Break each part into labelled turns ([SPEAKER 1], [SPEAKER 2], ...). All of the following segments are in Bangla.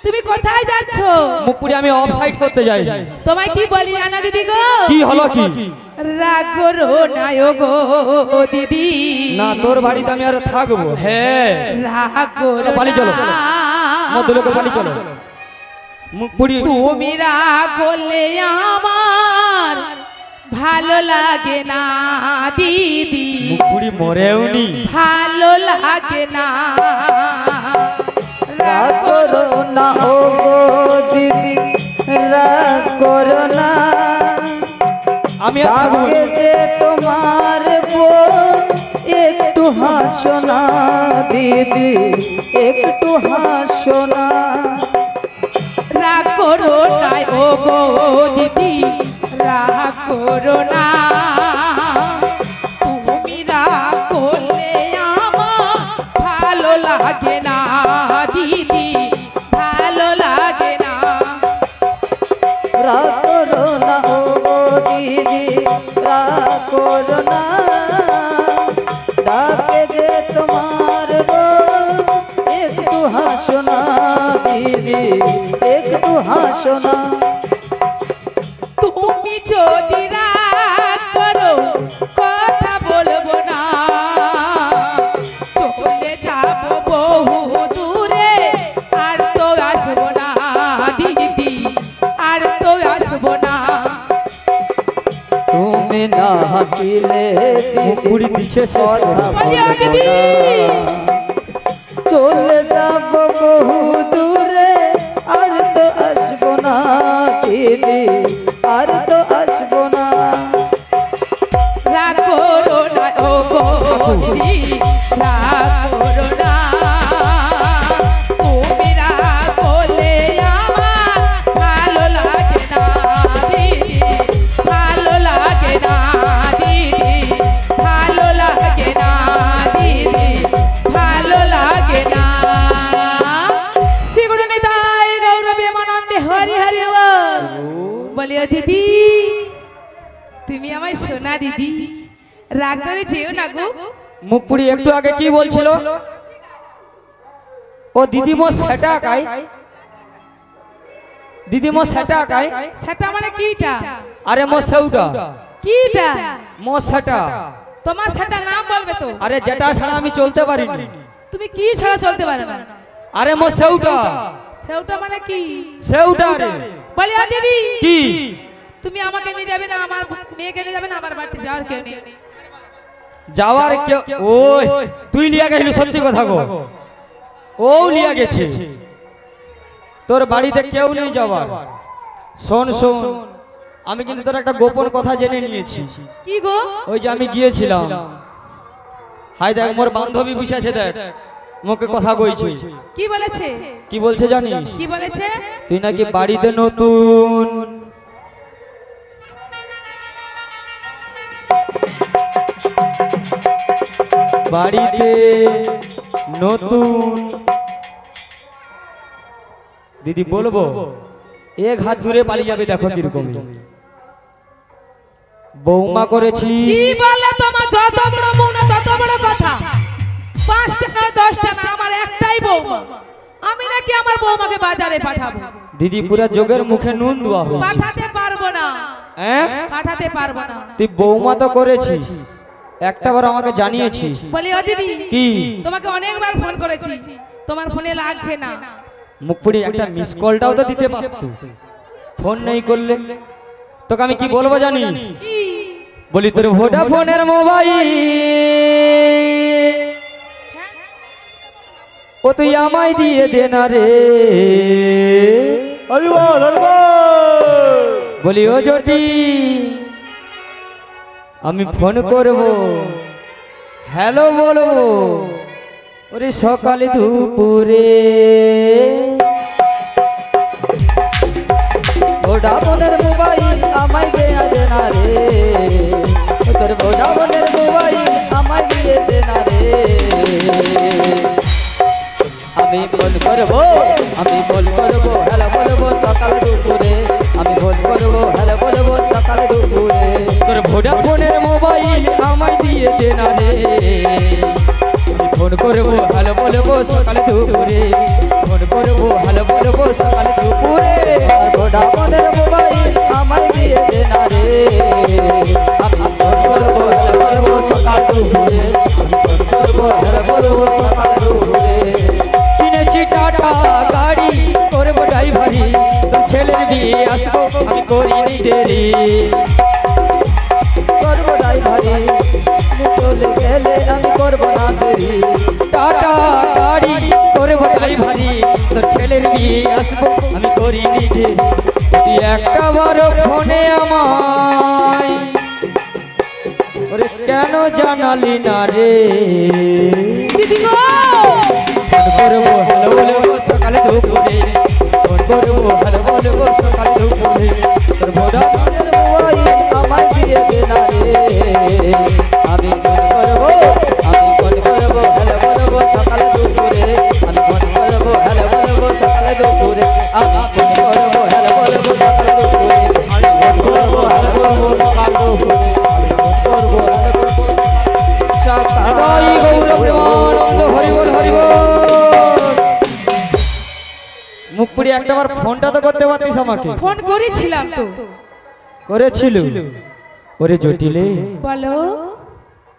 [SPEAKER 1] তুমি কোথায় যাচ্ছ?
[SPEAKER 2] মুখপুরি আমি অফ সাইড করতে যাই।
[SPEAKER 1] তোমায় কি বলি জানা দিদি গো?
[SPEAKER 2] কি হলো কি?
[SPEAKER 1] রাগ করো না গো দিদি।
[SPEAKER 2] না তোর বাড়িতে আমি আর থাকবো। হ্যাঁ
[SPEAKER 1] রাগ করো
[SPEAKER 2] পালি চলো মধ্যলোকে পালি চলো। মুখপুরি
[SPEAKER 1] তুমি রাগ করলে আমার ভালো লাগে না দিদি।
[SPEAKER 2] মুখপুরি মরেওনি
[SPEAKER 1] ভালো লাগে না।
[SPEAKER 3] রাগ করো না ও গো দিদি, রাগ করো না।
[SPEAKER 2] আমি
[SPEAKER 3] আগে যে তোমার বোন, একটু হাসো না দিদি, একটু হাসো না।
[SPEAKER 1] রাগ করো না ও গো দিদি, রাগ করো না। তুমি রাগ করলে আমার ভালো লাগে না দিদি, ভালো লাগে না।
[SPEAKER 3] রাগ করো না ও গো দিদি, রাগ করো না। ডাকে যে তোমার বোন, একটু হাসো না দিদি, একটু হাসো না।
[SPEAKER 1] তুমি যদি রাগ করো কথা বলবো না, চলে যাব বহু দূরে, আর তো আসবো না দিদি, আর তো আসবো না।
[SPEAKER 3] তুমি না হাসিলে
[SPEAKER 2] মুখপুরি দিচ্ছে
[SPEAKER 1] দিদি
[SPEAKER 3] চলে যাব বহু দূরে, আর তো আসবো না দিদি, আর তো আসবো না।
[SPEAKER 1] রাগ করো না ও গো দিদি, রাগ করো না। তুমি রাগ করলে আমার ভালো লাগে না দিদি, ভালো লাগে না দিদি, ভালো লাগে না দিদি, ভালো লাগে না। শ্রীগুরু নিতাই গৌর প্রেমানন্দে হরি হরি বল। বলিও দিদি, তুমি আমার সোনা দিদি, রাগ করে যেও না গো।
[SPEAKER 2] মুখপুরি একটু আগে কি বলছিল? ও দিদিমো সেটা কাই, দিদিমো সেটা কাই।
[SPEAKER 1] সেটা মানে কিটা?
[SPEAKER 2] আরে মো সেউটা।
[SPEAKER 1] কিটা?
[SPEAKER 2] মো সেটা।
[SPEAKER 1] তোমার সেটা নাম বলবে তো?
[SPEAKER 2] আরে যেটা ছাড়া আমি চলতে পারিনি।
[SPEAKER 1] তুমি কি ছাড়া চলতে পারবে না?
[SPEAKER 2] আরে মো সেউটা।
[SPEAKER 1] সেউটা মানে কি?
[SPEAKER 2] সেউটা রে।
[SPEAKER 1] বলিও দিদি,
[SPEAKER 2] কি?
[SPEAKER 1] তুমি আমাকে নিয়ে যাবে না, আমার মেয়েকে নিয়ে যাবে না, আমার বাড়িতে যাওয়ার কেউ নেই।
[SPEAKER 2] যাওয়ার কেউ? ওই তুই লিয়া গেছিলি, সত্যি কথা গো। ও লিয়া গেছে, তোর বাড়িতে কেউ নেই যাওয়ার। শোন শোন, আমি কিন্তু তোর একটা গোপন কথা জেনে নিয়েছি।
[SPEAKER 1] কি গো?
[SPEAKER 2] ওই যে আমি গিয়েছিলাম, হাই দেখ মোর বান্ধবী বসে আছে, দেখ মুখে কথা কইছে।
[SPEAKER 1] কি বলেছে?
[SPEAKER 2] কি বলছে জানিস?
[SPEAKER 1] কি বলেছে?
[SPEAKER 2] তুই নাকি বাড়িতে নতুন। বাড়িতে নতুন দিদি বলবো, এক হাত দূরে পালিয়ে যাবে। দেখো কিরকম বৌমা করেছি।
[SPEAKER 1] কি বলে তোমার? যত বড় মুখ না তত বড় কথা। 5টা না 10টা না, আমার একটাই বৌমা। আমি নাকি আমার বৌমাকে বাজারে পাঠাবো?
[SPEAKER 2] দিদি পুরা যোগের মুখে নুন দেওয়া হয়েছে।
[SPEAKER 1] পাঠাতে পারবো না।
[SPEAKER 2] হ্যাঁ
[SPEAKER 1] পাঠাতে পারবো না।
[SPEAKER 2] তুই বৌমা তো করেছিস, একটাবার আমাকে জানিয়েছিস।
[SPEAKER 1] বলি ও দিদি,
[SPEAKER 2] কি?
[SPEAKER 1] তোমাকে অনেকবার ফোন করেছি, তোমার ফোনে লাগছে না।
[SPEAKER 2] মুখপুরি একটা মিস কলটাও তো দিতে পারতো, ফোন নেই করলে। তোকে আমি কি বলবো জানিস?
[SPEAKER 1] কি
[SPEAKER 2] বলি তোর ভোডাফোনের মোবাইল ও তুই আমায় দিয়ে দে না রে। বলি ও জটি, আমি ফোন করব, হ্যালো বলবো, ওরে সকালে দুপুরে।
[SPEAKER 3] ভোডাফোনের মোবাইল আমায় দেয়া দে না রে, তোর ভোডাফোনের মোবাইল আমায় দিয়ে দে না রে। আমি ফোন করবো, আমি ফোন করবো, হ্যালো বলবো সকালে দুপুরে। আমি ফোন করবো, হ্যালো বলবো সকালে দুপুরে।
[SPEAKER 2] তোর ভোডাফোনের মোবাইল আমায় দিয়ে দে না রে। আমি ফোন করবো, হ্যালো বলবো সকালে দুপুরে। ফোন করবো, হ্যালো বলবো গাড়ি করবো ড্রাইভারি তোর ছেলের বিয়ে আসবো আমি করিনি দেরি
[SPEAKER 3] করবো ড্রাইভারি চলে গেলে আমি করবো না দেরি
[SPEAKER 2] টাটা গাড়ি করবো ড্রাইভারি তোর ছেলের বিয়ে আসবো আমি করিনি দেরি তুই একটা বার ফোনে আমায় ওরে কেন জানালি না রে
[SPEAKER 1] দিদি গো
[SPEAKER 2] ফোন করবো হ্যালো বলবো সকালে দুপুরে ফোন করবো হ্যালো বলবো সকালে দুপুরে তোর ভোরা
[SPEAKER 3] ওই আমায় দিয়ে দে না রে আমি ফোন করবো হ্যালো বলবো সকালে দুপুরে আমি ফোন করবো হ্যালো বলবো সকালে দুপুরে আমি ফোন করবো হ্যালো বলবো সকালে দুপুরে আমি ফোন করবো হ্যালো বলবো সকালে দুপুরে আমি ফোন করবো হ্যালো বলবো
[SPEAKER 2] জয় গৌর প্রেমানন্দ হরি বল হরি বল মুখ পুড়ি একটাবার ফোনটা তো করতে পারতিস আমাকে
[SPEAKER 1] ফোন করেছিলাম তো
[SPEAKER 2] করেছিল ওরে জটিলে
[SPEAKER 1] বলো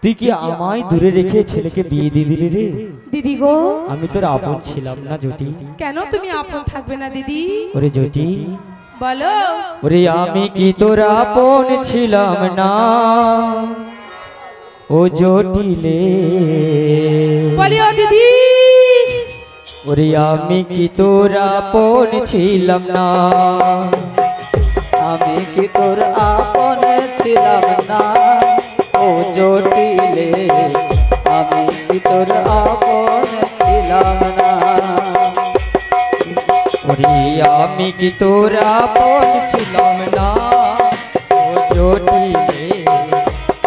[SPEAKER 2] তুই কি আমায় দূরে রেখে ছেলেকে বিয়ে দিয়ে দিলি রে
[SPEAKER 1] দিদি গো
[SPEAKER 2] আমি তোর আপন ছিলাম না জটি
[SPEAKER 1] কেন তুমি আপন থাকবে না দিদি
[SPEAKER 2] ওরে জটি
[SPEAKER 1] বলো
[SPEAKER 2] ওরে আমি কি তোর আপন ছিলাম না ও জটিলে
[SPEAKER 1] বলিও দিদি
[SPEAKER 2] ওরে আমি কি তোর আপন ছিলাম না
[SPEAKER 3] আমি কি তোর আপন ছিলাম না ও জটিলে আমি কি তোর আপন ছিলাম না
[SPEAKER 2] ওরে আমি কি তোর আপন ছিলাম না ও জটিলে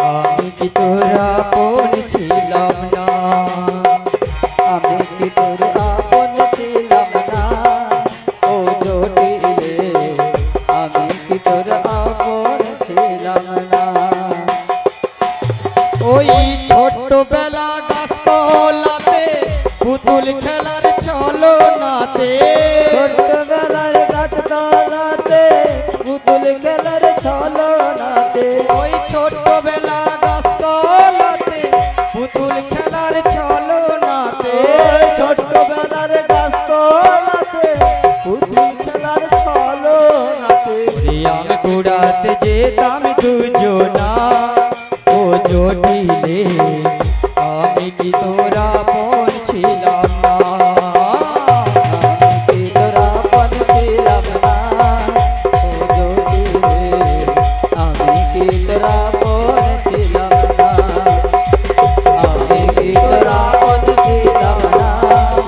[SPEAKER 2] আমি কি তোর আপন ছিলাম না
[SPEAKER 3] আমি কি তোর আপন ছিলাম না ও জটিলে আমি কি তোর আপন ছিলাম না
[SPEAKER 2] ওই ছোটবেলা গাছতলাতে পুতুল খেলার চলো নাতে
[SPEAKER 3] ছোটবেলার গাছতলাতে পুতুল খেলার ছলো নাতে
[SPEAKER 2] ওই ছোটবেলা গাছতলাতে পুতুল খেলার চলো নাতে
[SPEAKER 4] ছোটবেলার গাছতলাতে পুতুল খেলার ছলো নাতে
[SPEAKER 2] আমি কুড়াতে যেতাম দুজনা ও জটিলে আমি কি তোরা আপন ছিলাম না
[SPEAKER 3] আমি কি তোর আপন ছিলাম না ও জটিলে আমি কি তোর আপন ছিলাম না আমি কি তোর আপন ছিলাম না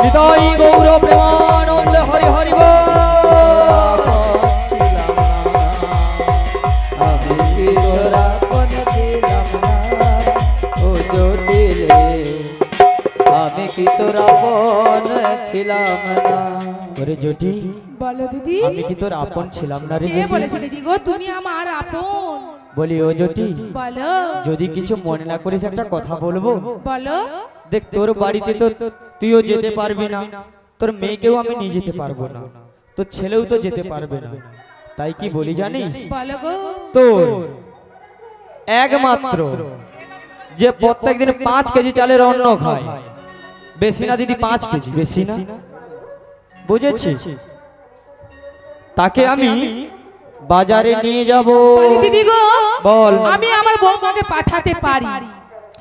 [SPEAKER 2] হৃদয় গৌর প্রেমানন্দ হরি হরি বল
[SPEAKER 3] আমি কি তোর আপন ছিলাম না ও জটিলে আমি কি তোর আপন ছিলাম না
[SPEAKER 2] ওরে জটি
[SPEAKER 1] বলো দিদি
[SPEAKER 2] আমি কি তোর আপন ছিলাম না রে
[SPEAKER 1] কে
[SPEAKER 2] জটি?
[SPEAKER 1] বলেছে দিদি গো তুমি আমার আপন
[SPEAKER 2] বলি ও জটি
[SPEAKER 1] বলো
[SPEAKER 2] যদি কিছু মনে না করিস একটা কথা বলবো
[SPEAKER 1] বলো
[SPEAKER 2] দেখ তোর বাড়িতে তো তুইও যেতে পারবি না তোর মেয়েকেও আমি নিয়ে যেতে পারবো না তোর ছেলেও তো যেতে পারবে না তাই কি বলি জানিস
[SPEAKER 1] বলো গো
[SPEAKER 2] তোর একমাত্র যে প্রত্যেকদিন 5 কেজি চালের অন্ন খায় বেশি না দিদি 5 কেজি বেশি না বুঝেছিস তাকে আমি বাজারে নিয়ে যাব
[SPEAKER 1] বলি দিদি গো
[SPEAKER 2] বল
[SPEAKER 1] আমি আমার বৌমাকে পাঠাতে পারি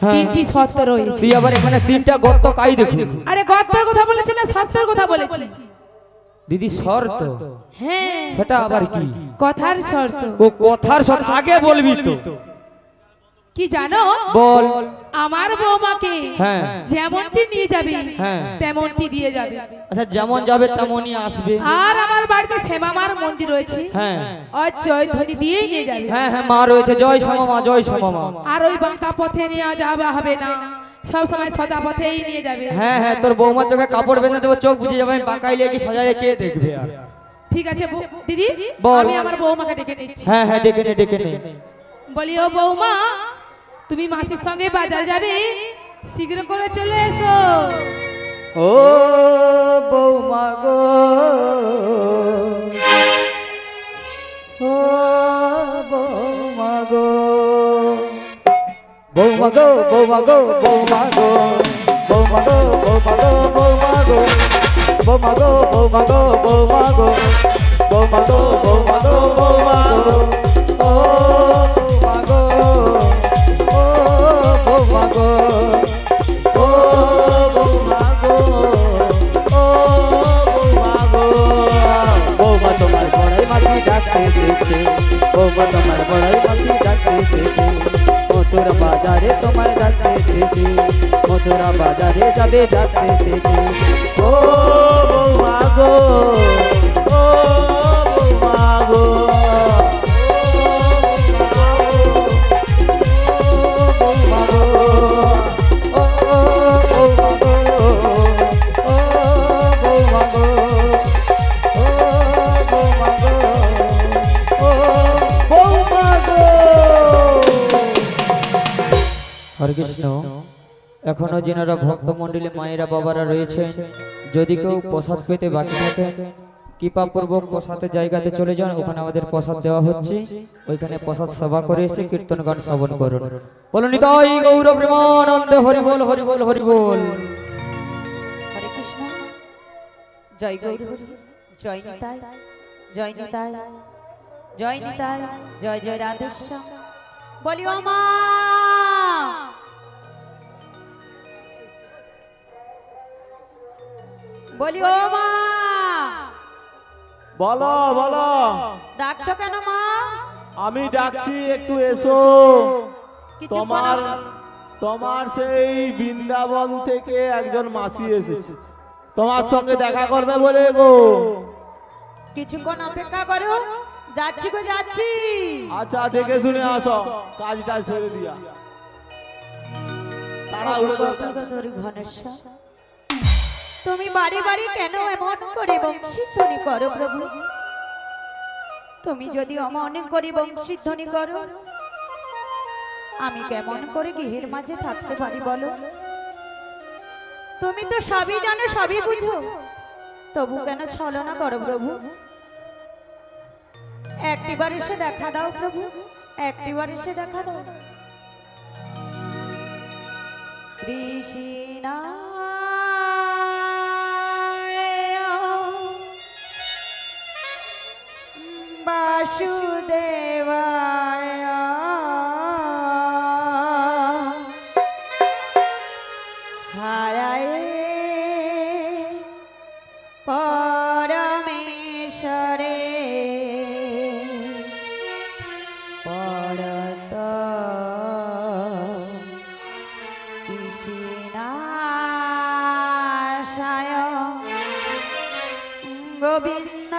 [SPEAKER 2] হ্যাঁ।
[SPEAKER 1] তিনটি শর্ত রয়েছে
[SPEAKER 2] তুই আবার এখানে 3টা গর্ত কাই দেখুন
[SPEAKER 1] আরে গর্তের কথা বলেছি না শর্তের কথা বলেছি
[SPEAKER 2] দিদি শর্ত
[SPEAKER 1] হ্যাঁ
[SPEAKER 2] সেটা আবার কি
[SPEAKER 1] কথার শর্ত
[SPEAKER 2] ও কথার শর্ত আগে বলবি তো
[SPEAKER 1] কি জানো
[SPEAKER 2] বল
[SPEAKER 1] আমার বৌমাকে
[SPEAKER 2] হ্যাঁ।
[SPEAKER 1] যেমনটি নিয়ে যাবে
[SPEAKER 2] হ্যাঁ।
[SPEAKER 1] তেমনটি দিয়ে যাবে
[SPEAKER 2] আচ্ছা যেমন যাবে তেমনই আসবে
[SPEAKER 1] আর আমার বাড়িতে শ্যামামার মন্দির রয়েছে
[SPEAKER 2] হ্যাঁ
[SPEAKER 1] আর জয়ধ্বনি দিয়েই নিয়ে যাবে
[SPEAKER 2] হ্যাঁ হ্যাঁ মা রয়েছে জয় শ্যামা জয় শ্যামা
[SPEAKER 1] আর ওই বাঁকা পথে নিয়ে যাওয়া হবে না সব সময় সোজা পথেই নিয়ে যাবে
[SPEAKER 2] হ্যাঁ হ্যাঁ তোর বৌমার চোখে কাপড় বেঁধে দেবো চোখ বুঝে যাবে আমি বাঁকাই লেগে সজায় কে দেখবে আর
[SPEAKER 1] ঠিক আছে দিদি
[SPEAKER 2] বল।
[SPEAKER 1] আমি আমার বৌমাকে ডেকে নিচ্ছি
[SPEAKER 2] হ্যাঁ হ্যাঁ ডেকে নে
[SPEAKER 1] বলি ও বৌমা তুমি মাসির সঙ্গে বাজার যাবে শীঘ্র করে চলে এসো
[SPEAKER 3] ও বৌমা গো ও বৌমা গো বৌমা গো বৌমা গো বৌমা গো বৌমা গো বৌমা গো বৌমা গো বৌমা গো বৌমা গো বৌমা গো বৌমা গো বৌমা গো বৌমা গো ও বৌমা গো ও বৌমা গো
[SPEAKER 4] ও বৌমা গো ও বৌমা গো
[SPEAKER 3] বৌমা তোমার বড়াই মাছি ডাকতে এসেছে বৌমা তোমার বড়াই মাছি ডাকতে এসেছে মথুরা বাজারে তোমার ডাকতে এসেছে মথুরা বাজারে যাবে ডাকতে এসেছে
[SPEAKER 4] ও বৌমা গো ও বৌমা গো
[SPEAKER 3] বৌমা গো ও বৌমা গো ও বৌমা গো ও বৌমা গো ও বৌমা গো
[SPEAKER 2] হরে কৃষ্ণ। এখনো যেনারা ভক্তমণ্ডলী মায়েরা বাবারা রয়েছেন, যদি কেউ প্রসাদ পেতে বাকি থাকেন কৃপাপূর্বক প্রসাদের জায়গাতে চলে যান, ওখানে আমাদের প্রসাদ দেওয়া হচ্ছে, ওইখানে প্রসাদ সেবা করে এসে কীর্তন গান শ্রবণ করুন। বলো নিতাই গৌর প্রেমানন্দে হরি বল হরি বল হরি বল।
[SPEAKER 1] হরে কৃষ্ণ। জয় গৌর হরি, জয় নিতাই, জয় নিতাই, জয় নিতাই, জয় জয় রাধেশ্যাম। বলিও মা, বলিও মা।
[SPEAKER 4] বলো বলো
[SPEAKER 1] ডাকছো কেন মা?
[SPEAKER 4] আমি ডাকছি একটু এসো।
[SPEAKER 1] কিছু
[SPEAKER 4] তোমার তোমার সেই বৃন্দাবন থেকে একজন মাসি এসেছে, তোমার সঙ্গে দেখা করবে বলে গো।
[SPEAKER 1] কিছুক্ষণ অপেক্ষা করো, যাচ্ছি গো যাচ্ছি।
[SPEAKER 4] আচ্ছা দেখে শুনে আসো, কাজটা ছেড়ে দিয়া তাড়াহুড়ো করতে হবে।
[SPEAKER 1] ঘনেশ্বর, তুমি বাড়ি বাড়ি কেন এমন করে বংশীধ্বনি করো প্রভু? তুমি যদি অমন করে বংশীধ্বনি করো, আমি কেমন করে গৃহের মাঝে থাকতে পারি বলো? তুমি তো সবই জানো, সবই বুঝো, তবু কেন ছলনা করো প্রভু? একটিবার এসে দেখা দাও প্রভু, একটিবার এসে দেখা দাও। কৃষ্ণা বাসুদেবায় হারায় পরমেশ্বরে পরত কৃষ্ণাশায় গোবিন্দ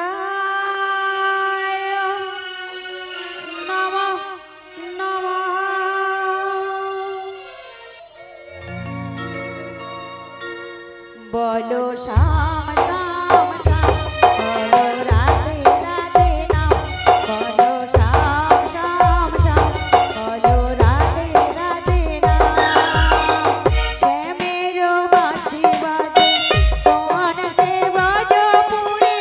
[SPEAKER 1] বলো শ্যাম শ্যাম শ্যাম, বলো রাধে রাধে নাম, বলো শ্যাম শ্যাম শ্যাম, বলো রাধে রাধে নাম। শ্যামের বাঁশি বাজে কোন সে ব্রজপুরে,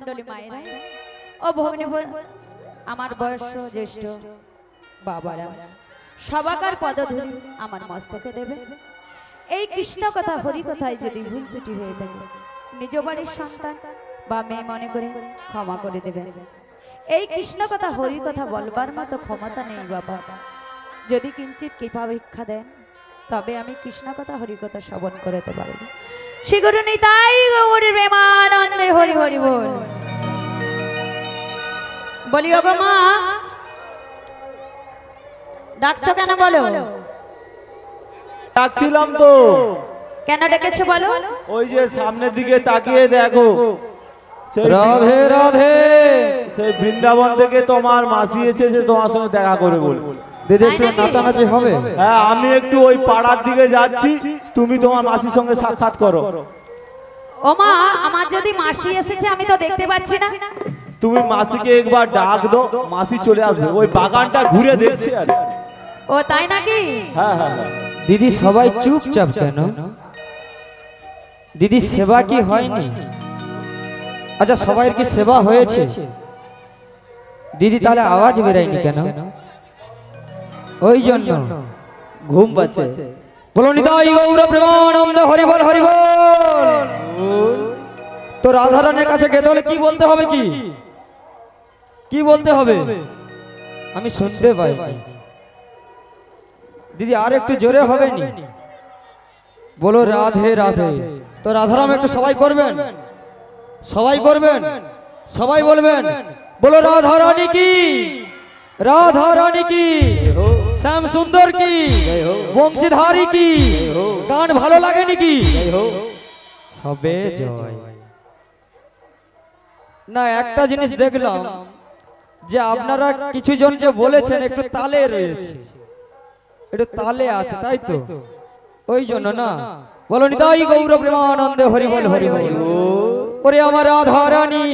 [SPEAKER 5] মণ্ডলী মায়েরা ও ভগ্নী আমার বয়স্ক জ্যেষ্ঠ বাবারা সবাকার পদধূলি আমার মস্তকে দেবে। এই কৃষ্ণ কথা হরি কথায় যদি ভুল ত্রুটি হয়ে থাকে নিজ বাড়ির সন্তান বা মেয়ে মনে করে ক্ষমা করে দেবেন। এই কৃষ্ণ কথা হরি কথা বলবার মতো ক্ষমতা নেই বাবা, যদি কিঞ্চিত কৃপা ভিক্ষা দেন তবে আমি কৃষ্ণ কথা হরি কথা শ্রবণ করতে পারব। শ্রী গুরু নিতাই গৌর প্রেমানন্দে হরি হরি বল। বলি ওগো মা, ডাকছো কেন বলো?
[SPEAKER 4] ডাকছিলাম তো।
[SPEAKER 5] কেন ডেকেছো বলো?
[SPEAKER 4] ওই যে সামনের দিকে তাকিয়ে দেখো, সেই
[SPEAKER 2] রাধে রাধে।
[SPEAKER 4] সেই বৃন্দাবন থেকে তোমার মাসি এসেছে তোমার সঙ্গে দেখা করে বল।
[SPEAKER 2] দিদি একটু নাচানাচি হবে?
[SPEAKER 4] হ্যাঁ, আমি একটু ওই পাড়ার দিকে যাচ্ছি, তুমি তোমার মাসির সঙ্গে সাক্ষাৎ করো।
[SPEAKER 5] ও মা, আমার যদি মাসি এসেছে আমি তো দেখতে পাচ্ছি না।
[SPEAKER 4] তুমি মাসিকে একবার ডাক দাও, মাসি চলে আসবে। ওই বাগানটা ঘুরে দেখছি আর।
[SPEAKER 5] ও তাই নাকি?
[SPEAKER 4] হ্যাঁ হ্যাঁ হ্যাঁ।
[SPEAKER 2] দিদি সবাই চুপচাপ কেন? দিদি সেবা কি হয়নি? আচ্ছা সবাই কি সেবা হয়েছে? দিদি তাহলে আওয়াজ বেরায়নি কেন? ওই জন্য
[SPEAKER 3] ঘুম পাচ্ছে।
[SPEAKER 2] বলো নিতাই গৌর প্রেমানন্দ হরি বল হরি বল। তো রাধারানীর কাছে গেতে হলে কি বলতে হবে? কি বলতে হবে? আমি শুনতে পাই। দিদি আর একটু জোরে হবে নি? বলো রাধে রাধে। তো রাধারাম একটু সবাই করবেন, সবাই করবেন, সবাই বলবেন বলো রাধা রানী কি, রাধা রানী কি, শ্যাম সুন্দর কি, বংশীধারী কি। গান ভালো লাগে নাকি? সবে জয়। না একটা জিনিস দেখলাম যে আপনারা কিছু জন যে বলেছেন একটু তালে রয়েছে, একটু তালে আছে, তাই তো? ওই জন্য না বলো নিতাই গৌর প্রেমানন্দে হরি বল হরি বল। ওরে আমার রাধা রানী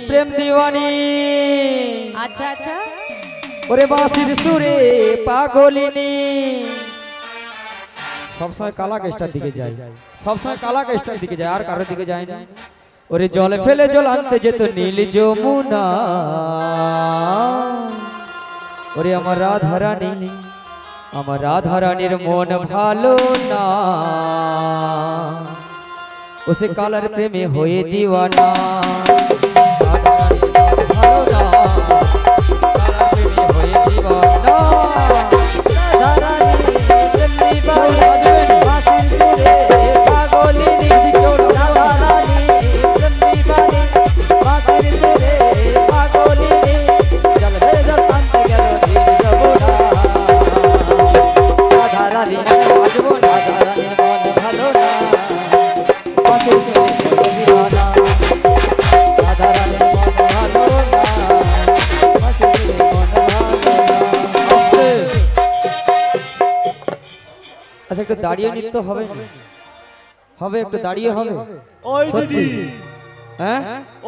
[SPEAKER 2] প্রেম দিওয়ানি,
[SPEAKER 5] আচ্ছা আচ্ছা।
[SPEAKER 2] ওরে বাঁশির সুরে পাগলিনী। সবসময় কালা কেষ্টার দিকে যায়, সবসময় কালা কেষ্টার দিকে যায়, আর কারোর দিকে যায় না। ওরে জল ফেলে জল আনতে যেত নীল যমুনা। ওরে আমার রাধা রানী, আমার রাধা রানীর মন ভালো না, ও সে কালার প্রেমে হয়ে দিওয়ানা। আচ্ছা একটু দাঁড়িয়ে নিতে হবে, হবে একটু দাঁড়িয়ে হবে।
[SPEAKER 4] ওই দিদি,
[SPEAKER 2] হ্যাঁ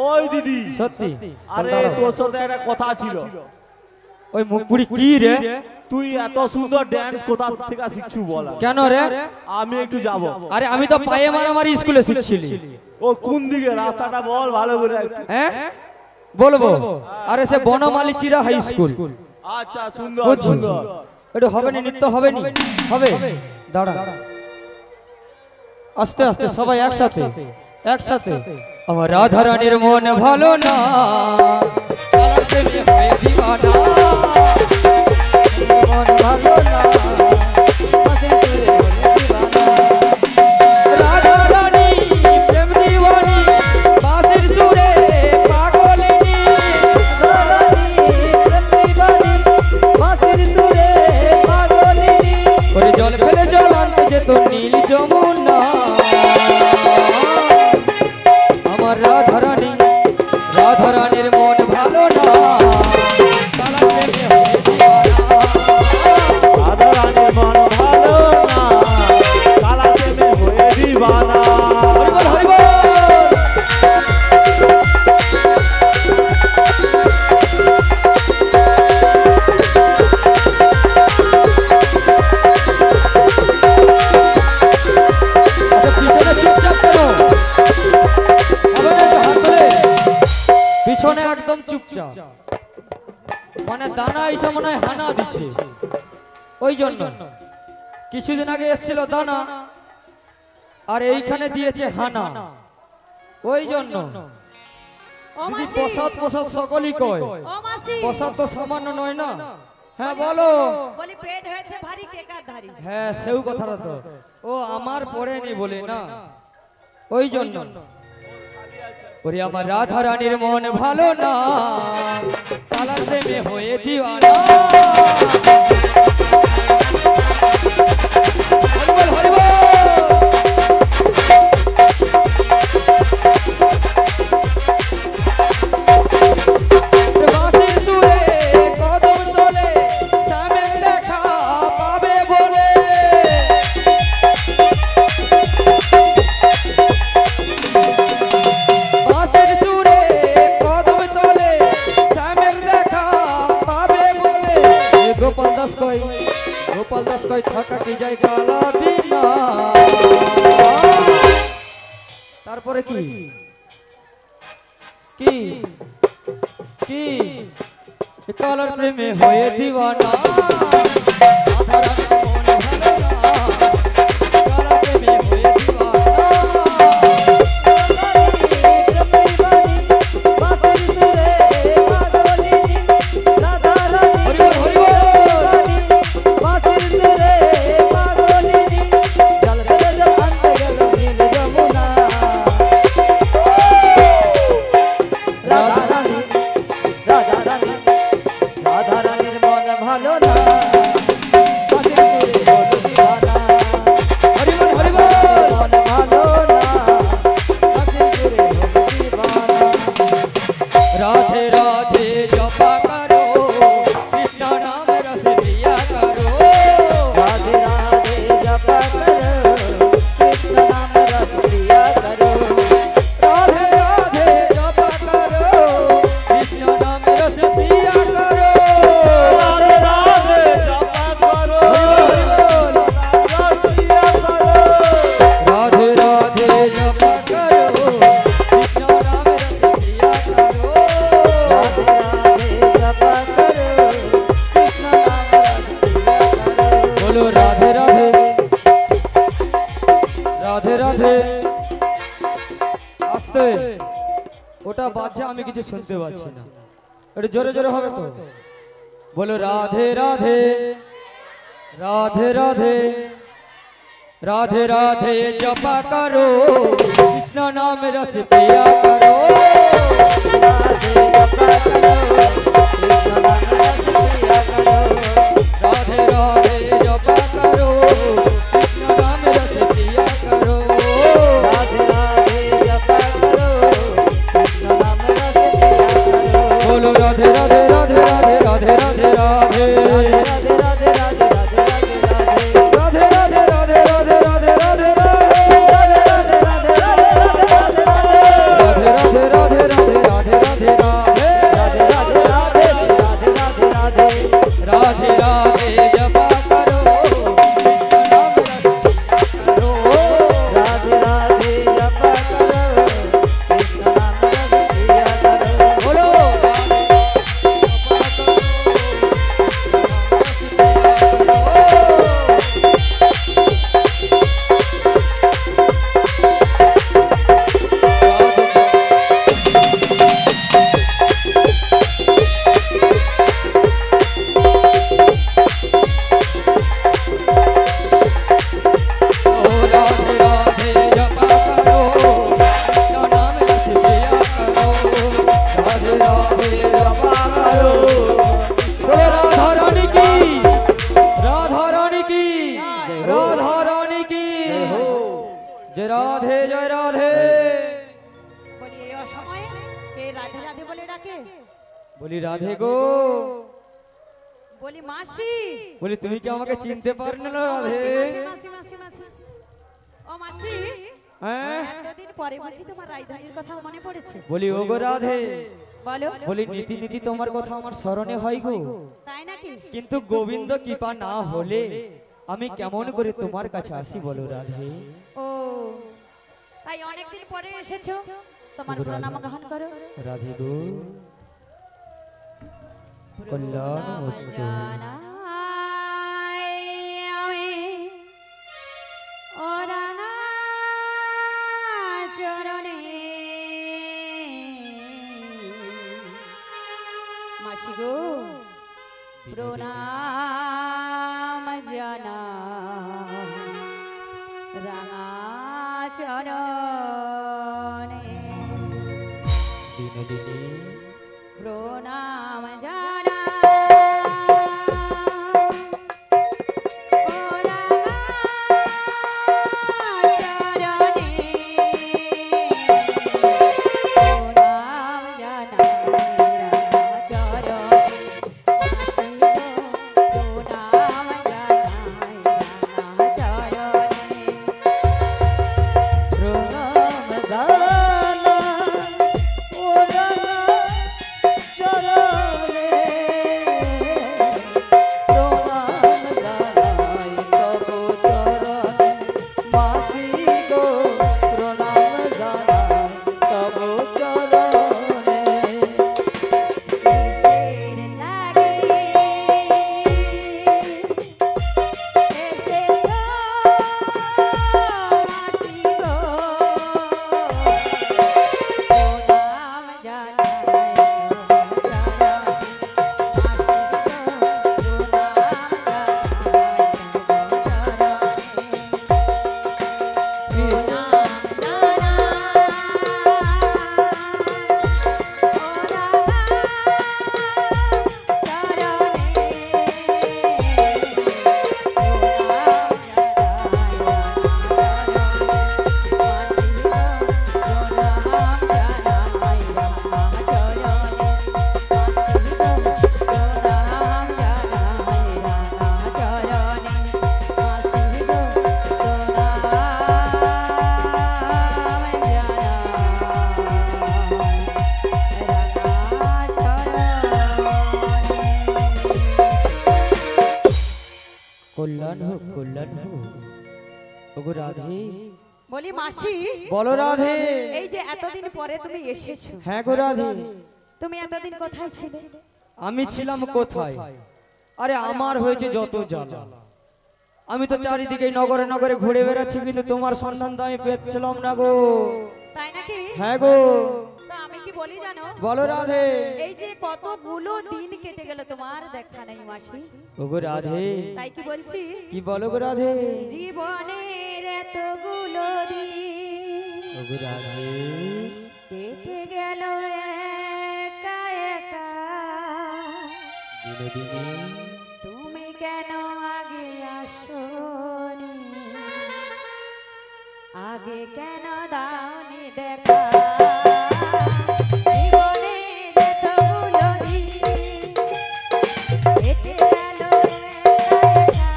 [SPEAKER 4] ওই দিদি,
[SPEAKER 2] সত্যি?
[SPEAKER 4] আরে তোর সাথে একটা কথা ছিল।
[SPEAKER 2] ওই মুখপুরি কি রে?
[SPEAKER 4] তুই এত সুন্দর ড্যান্স কোথা থেকে শিখছু বল?
[SPEAKER 2] কেন রে?
[SPEAKER 4] আমি একটু যাব।
[SPEAKER 2] আরে আমি তো পায়ে মারামারি স্কুলে শিখছিলি।
[SPEAKER 4] ও কোন দিকে রাস্তাটা বল ভালো করে।
[SPEAKER 2] হ্যাঁ বলবো। আরে সে বনমালীচিরা হাই স্কুল।
[SPEAKER 4] আচ্ছা সুন্দর সুন্দর।
[SPEAKER 2] এটা হবে না, নৃত্য হবে নি? হবে। দাঁড়া, আস্তে আস্তে সবাই একসাথে একসাথে। আমার রাধা রানীর মন ভালো না, কালার প্রেমে হয়ে দিওয়ানা।
[SPEAKER 3] মন ভালো না, বাঁশির সুরে
[SPEAKER 2] রাধা রানী প্রেম দিওয়ানি, বাঁশির সুরে পাগলিনী। ওরে জল ফেলে জল আনতে যেত নীল যমুনা। আমার রাধা রানী, রাধা রানীর মন ভালো না, কালার মানে দানা এসে মনে হয় হানা দিচ্ছে, ওই জন্য। কিছুদিন আগে এসেছিল দানা, আর এইখানে দিয়েছে হানা, ওই জন্য।
[SPEAKER 5] ও
[SPEAKER 2] দিদি
[SPEAKER 5] মাসি
[SPEAKER 2] প্রসাদ প্রসাদ সকলই কয়,
[SPEAKER 5] ও মাসি
[SPEAKER 2] প্রসাদ তো সামান্য নয় না। হ্যাঁ বলো।
[SPEAKER 5] বলি পেট হয়েছে ভারী কেকার ধারি।
[SPEAKER 2] হ্যাঁ সেও কথাটা তো, ও আমার পড়েনি বলে না, ওই জন্য। ওরে আমার রাধা রানীর মন ভালো না, কালার প্রেমে হয়ে দিওয়ানা। হরিবল হরিবল। বাঁশির সুরে কদম তোলে, স্বামীর দেখা পাবে বলে। বাঁশির সুরে কদম তোলে, স্বামীর দেখা পাবে বলে। গোপাল দাস কই, গোপাল দাস কই থাকা কি যায় কালা দিনা। তারপরে কি কি কি কালার প্রেমে হয়ে দিওয়ানা। রাধা রানীর মন ভালো না, কালার প্রেমে হয়ে দিওয়ানা।
[SPEAKER 3] রাধা রানীর মন ভালো না,
[SPEAKER 2] হরিবল হরিবল।
[SPEAKER 3] মন ভালো না,
[SPEAKER 2] राधे राधे जपा करो, कृष्ण नाम रस पिया करो।
[SPEAKER 3] राधे राधे जपा करो, कृष्ण नाम रस पिया करो।
[SPEAKER 2] राधे राधे जपा करो, कृष्ण नाम रस पिया करो।
[SPEAKER 4] राधे राधे जपा करो, रस पिया करो।
[SPEAKER 2] राधे राधे जपा करो, कृष्ण नाम रस पिया करो।
[SPEAKER 3] राधे राधे जपा करो, कृष्ण नाम रस पिया करो।
[SPEAKER 2] बोलो राधे राधे राधे राधे। আস্তে, ওটা বাজছে আমি কিছু শুনতে পাচ্ছি না, একটু জোরে জোরে হবে তো। বলো রাধে রাধে রাধে রাধে राधे राधे जपा करो, कृष्ण नाम रस पिया करो।
[SPEAKER 3] राधे जपा करो, कृष्ण नाम रस पिया करो।
[SPEAKER 2] राधे राधे जपा करो, कृष्ण नाम रस पिया करो।
[SPEAKER 3] राधे राधे जपा करो, कृष्ण नाम रस पिया करो।
[SPEAKER 2] बोलो राधे राधे राधे राधे राधे राधे राधे
[SPEAKER 3] राधे राधे राधे राधे राधे राधे राधे।
[SPEAKER 2] राधे राधे राधे राधे राधे राधे राधे। राधे राधे राधे राधे राधे राधे। राधे राधे जपा करो, कृष्ण नाम रस पिया करो।
[SPEAKER 3] राधे राधे जपा करो, कृष्ण नाम रस पिया करो।
[SPEAKER 2] बोलो राधे जपा करो, कृष्ण नाम रस राधे जय राधे।
[SPEAKER 5] বলি এই অসময়ে কে রাধে রাধে বলে ডাকে?
[SPEAKER 2] বলি রাধে গো,
[SPEAKER 5] বলি মাসি।
[SPEAKER 2] বলি তুমি কি আমাকে চিনতে পারলে না রাধে?
[SPEAKER 5] মাসি মাসি মাসি মাসি। ও মাসি,
[SPEAKER 2] হ্যাঁ
[SPEAKER 5] এতদিন পরে বুঝি তোমার রাজধানীর কথা মনে পড়েছে?
[SPEAKER 2] বলি ও গো রাধে,
[SPEAKER 5] বলো।
[SPEAKER 2] বলি নীতি নীতি তোমার কথা আমার স্মরণে হয় গো,
[SPEAKER 5] তাই নাকি?
[SPEAKER 2] কিন্তু গোবিন্দ কৃপা না হলে আমি কেমন করে তোমার কাছে আসি বলো রাধে?
[SPEAKER 5] ও তাই অনেকদিন পরে এসেছো, তোমার প্রণাম গ্রহণ করো।
[SPEAKER 2] রাধে গো কল্যাণমস্তু।
[SPEAKER 5] মাসি গো প্রণাম জানা রাঙা চরণে
[SPEAKER 2] বিনোদিনী
[SPEAKER 5] প্রণাম জানা
[SPEAKER 2] কল্যাণ হোক, কল্যাণ হোক। ওগো রাধে,
[SPEAKER 5] বলি মাসি
[SPEAKER 2] বলো রাধে।
[SPEAKER 5] এই যে এতদিন পরে তুমি এসেছো,
[SPEAKER 2] হ্যাঁ গো রাধে।
[SPEAKER 5] তুমি এতদিন কোথায় ছিলে?
[SPEAKER 2] আমি ছিলাম কোথায়? আরে আমার হয়েছে যত জ্বালা। আমি তো চারিদিকে নগরে নগরে ঘুরে বেড়াচ্ছি, কিন্তু তোমার সন্ধান তো আমি পেয়েছিলাম না গো।
[SPEAKER 5] তাই নাকি?
[SPEAKER 2] হ্যাঁ গো।
[SPEAKER 5] তা আমি কি বলি জানো?
[SPEAKER 2] বলো রাধে।
[SPEAKER 5] এই যে কতগুলো দিন কেটে গেল তোমার দেখা নেই মাসি।
[SPEAKER 2] ওগো রাধে,
[SPEAKER 5] তাই কি বলছি?
[SPEAKER 2] কি বলো গো রাধে?
[SPEAKER 5] জীবনের এতগুলো দিন
[SPEAKER 2] ওগো রাধে,
[SPEAKER 5] কেটে গেল একা একা।
[SPEAKER 2] বিনোদিনী
[SPEAKER 5] তুমি কেন আগে আসোনি? আগে কেন দাওনি দেখা? জীবনের এতগুলো দিন কেটে গেল একা একা।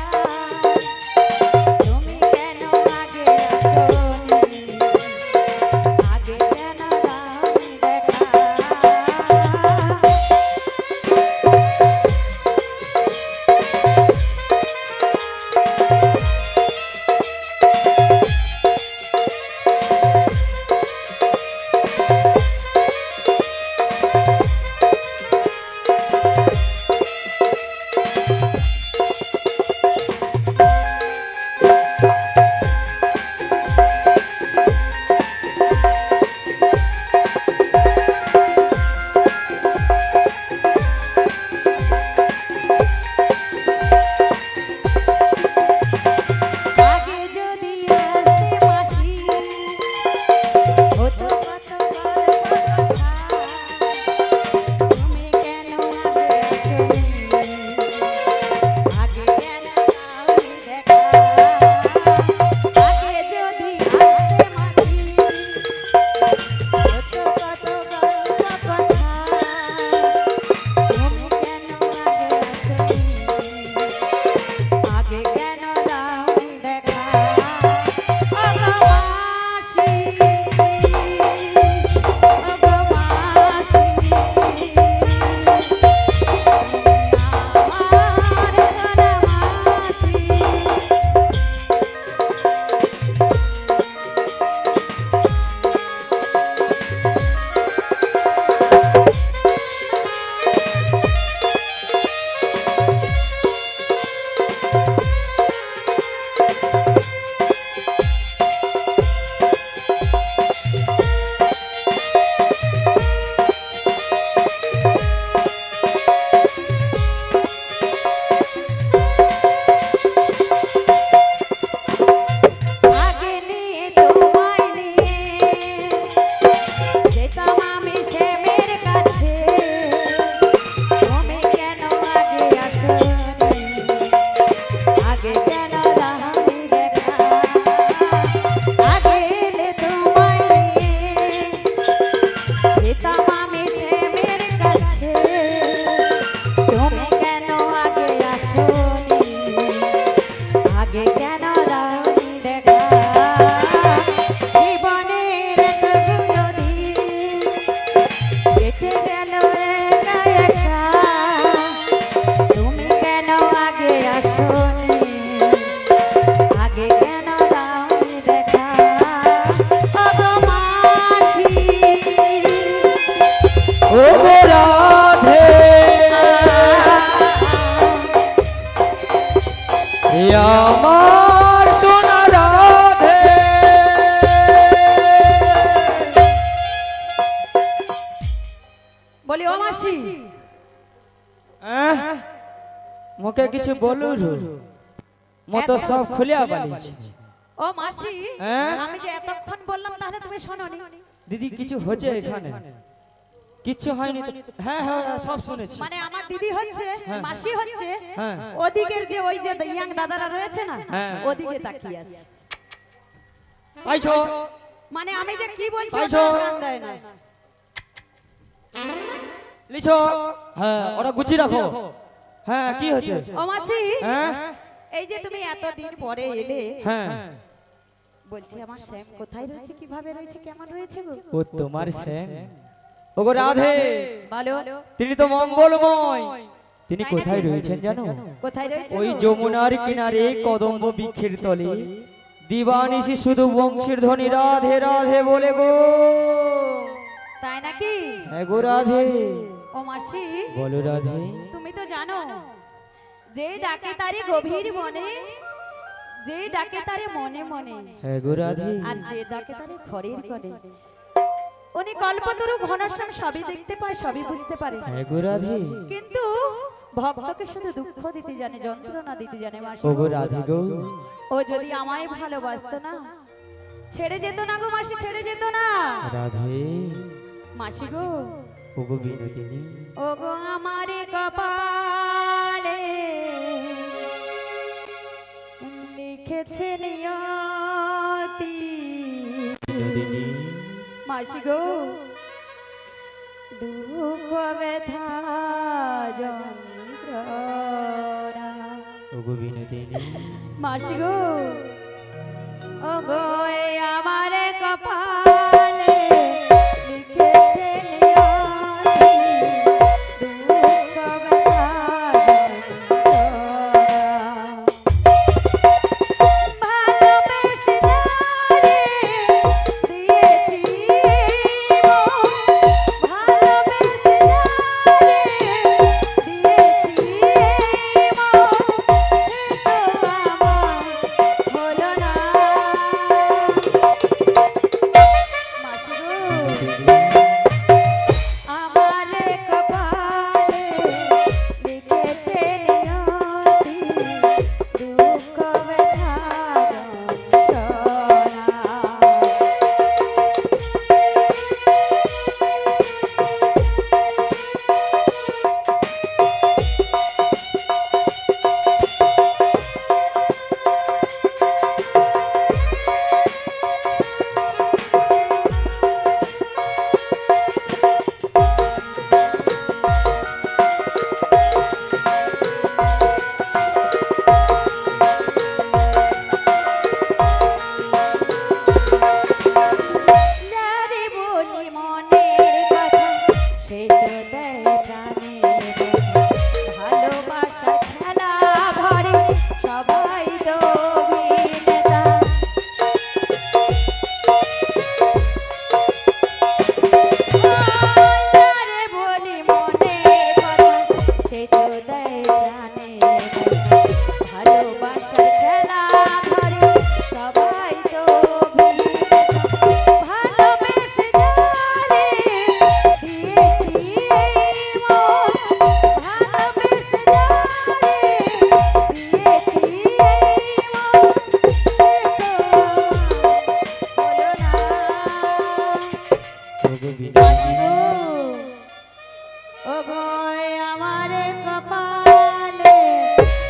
[SPEAKER 5] তুমি কেন আগে আসোনি? আগে কেন দাওনি দেখা?
[SPEAKER 2] আমার সোনা রাধে
[SPEAKER 5] বলি ও মাসি
[SPEAKER 2] মুখে কিছু বলুন মতো সব খুলিয়া বালিছি
[SPEAKER 5] ও মাসি
[SPEAKER 2] হ্যাঁ?
[SPEAKER 5] আমি যে এতক্ষণ বললাম তাহলে তুমি শোনোনি
[SPEAKER 2] দিদি কিছু হচ্ছে এখানে কিছু হয়নি তো। হ্যাঁ হ্যাঁ হ্যাঁ, সব শুনেছি
[SPEAKER 5] মানে আমার দিদি হচ্ছে মাসি হচ্ছে
[SPEAKER 2] হ্যাঁ।
[SPEAKER 5] ওদিকের যে ওই যে ইয়াং দাদারা রয়েছে না
[SPEAKER 2] হ্যাঁ।
[SPEAKER 5] ওদিকে তাকিয়ে আছে
[SPEAKER 2] পাইছো
[SPEAKER 5] মানে আমি যে কি বলছি
[SPEAKER 2] পাইছো?
[SPEAKER 5] ওটা কান দেয় না
[SPEAKER 2] লিছো হ্যাঁ ওরা গুছি রাখো হ্যাঁ কি হচ্ছে
[SPEAKER 5] ও মাসি
[SPEAKER 2] হ্যাঁ
[SPEAKER 5] এই যে তুমি এতদিন পরে এলে
[SPEAKER 2] হ্যাঁ
[SPEAKER 5] বলছি আমার শ্যাম কোথায় রয়েছে কিভাবে রয়েছে কেমন রয়েছে গো
[SPEAKER 2] ও তোমার শ্যাম ওগো রাধে
[SPEAKER 5] বলো
[SPEAKER 2] তিনি তো মঙ্গলময় তিনি কোথায় রয়েছেন জানো
[SPEAKER 5] কোথায় রয়েছে
[SPEAKER 2] ওই
[SPEAKER 5] গো?
[SPEAKER 2] যমুনার কিনারে কদম্ব বৃক্ষের তলে দিবানিশি শুধু বংশীর ধ্বনি রাধে রাধে বলে গো
[SPEAKER 5] তাই নাকি
[SPEAKER 2] হ্যাঁ গো রাধে
[SPEAKER 5] ও মাসি
[SPEAKER 2] বলো রাধে
[SPEAKER 5] তুমি তো জানো যে ডাকে তারে গভীর মনে যে ডাকে তারে মনে মনে
[SPEAKER 2] হ্যাঁ গো রাধে
[SPEAKER 5] আর যে ডাকে তারে ঘরের ঘরে উনি কল্পতরু ঘনশ্যাম সবই দেখতে পায় সবই বুঝতে পারে
[SPEAKER 2] হ্যাঁ গো রাধে
[SPEAKER 5] কিন্তু ভক্তকে শুধু দুঃখ দিতে জানে যন্ত্রণা দিতে জানে মাসি
[SPEAKER 2] ওগো রাধে গো
[SPEAKER 5] ও যদি আমায় ভালোবাসতো না ছেড়ে যেত না গো মাসি ছেড়ে যেত না
[SPEAKER 2] রাধে
[SPEAKER 5] মাসি গো
[SPEAKER 2] ওগো বিনোদিনী
[SPEAKER 5] ও গো আমারে কপালে লিখেছে নিয়তি
[SPEAKER 2] বিনোদিনী
[SPEAKER 5] মাসি গো দুঃখ ব্যথা যন্ত্রণা
[SPEAKER 2] ওগো বিনোদিনী
[SPEAKER 5] মাসি গো ও গো এই আমারে কপালে লিখেছে নিয়তি দুঃখ ব্যথা যন্ত্রণা ভালোবেসে যারে দিয়েছি মন ভালোবেসে যারে দিয়েছি মন সে তো আমার হলো না মাসি গো আমারে কপালে লিখেছে নিয়তি দুঃখ ব্যথা যন্ত্রণা যারে বলি মনের কথা সে তো দেয় জানে ভালোবাসা খেলা ঘরে সবাই তো অভিনেতা যারে বলি মনের কথা সে তো দেয় জানে ভালোবাসা খেলা ঘরে সবাই তো অভিনেতা ভালোবেসে যারে দিয়েছি মন ভালোবেসে যারে দিয়েছি মন সে তো হলো না
[SPEAKER 2] ওগো বিনোদিনী
[SPEAKER 5] ও গো আমারে কপালে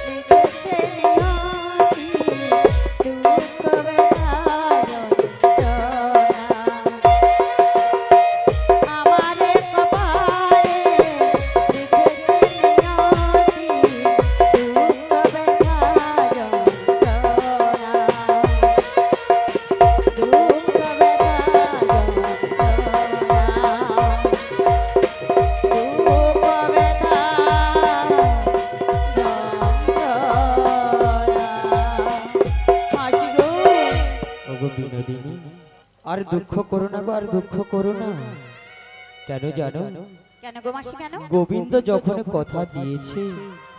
[SPEAKER 5] লিখেছে নিয়তি দুঃখ ব্যথা যন্ত্রণা আমারে কপালে লিখেছে নিয়তি দুঃখ ব্যথা যন্ত্রণা দুঃখ ব্যথা
[SPEAKER 2] ওগো বিনোদিনী আর দুঃখ করো না গো আর দুঃখ করো না কেন জানো
[SPEAKER 5] কেন গো মাসি কেন
[SPEAKER 2] গোবিন্দ যখন কথা দিয়েছে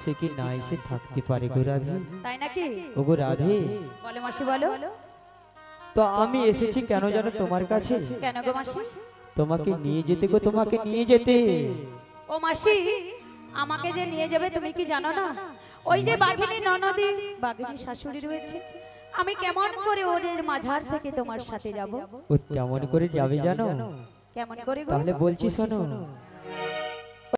[SPEAKER 2] সে কি না এসে থাকতে পারে গো রাধে?
[SPEAKER 5] তাই নাকি?
[SPEAKER 2] ও গো রাধে,
[SPEAKER 5] বলে মাসি বলো।
[SPEAKER 2] তো আমি এসেছি কেন জানো তোমার কাছে?
[SPEAKER 5] কেন গো মাসি?
[SPEAKER 2] তোমাকে নিয়ে যেতে গো, তোমাকে নিয়ে যেতে।
[SPEAKER 5] ও মাসি, আমাকে যে নিয়ে যাবে তুমি কি জানো না? ওই যে বাঘিনী ননদী, বাঘিনী শাশুড়ি রয়েছে, আমি কেমন করে ওদের মাঝার থেকে তোমার সাথে যাব?
[SPEAKER 2] ও কেমন করে যাবে জানো?
[SPEAKER 5] কেমন করে গো?
[SPEAKER 2] তাহলে বলছি শোনো।